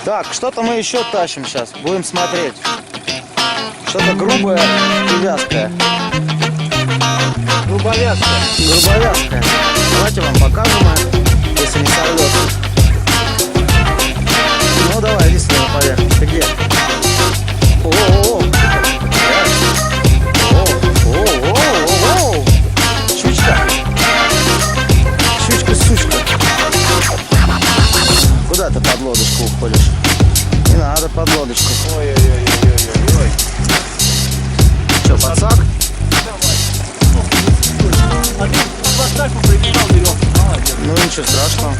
Так, что-то мы еще тащим сейчас. Будем смотреть. Что-то грубое и вязкое. Грубовязкое. Грубовязкое. Давайте вам покажем, если не сорвется. Ну давай, иди сюда наверх. Ты где? О-о-о! О-о-о-о-о! Щучка! Щучка-сучка! Куда ты под лодочку уходишь? Не надо под лодочку. Ой-ой-ой-ой-ой-ой. Че, подсак? А ты подставку прибежал, веревку. Молодец. Ну ничего страшного.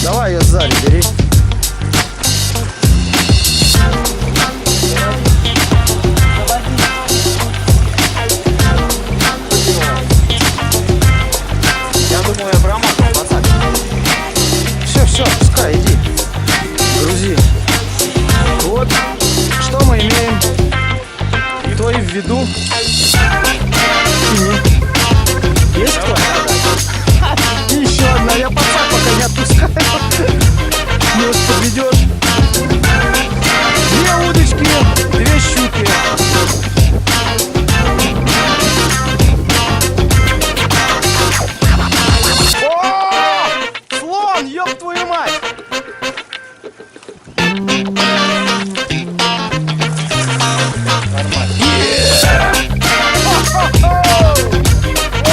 Давай ее сзади бери. Я думаю, я промазал, пацан. Все, пускай, иди. Грузи. Вот, что мы имеем. Кто и в виду. Есть кто? И еще одна. Я пацан пока не отпускаю. Может, подведешь. 2 удочки, 2 щуки. О! Слон, ёб твою мать! О,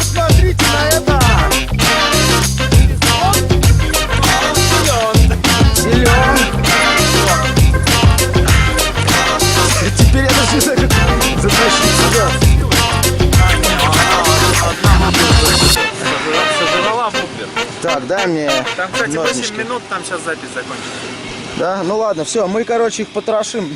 смотрите на это! Силен! Теперь я даже не знаю, как затащить сюда. Сожрала буклер. Так, дай мне Там, кстати, 8 ножнички. минут, там сейчас запись закончится. Да, ну ладно, все, мы, короче, их потрошим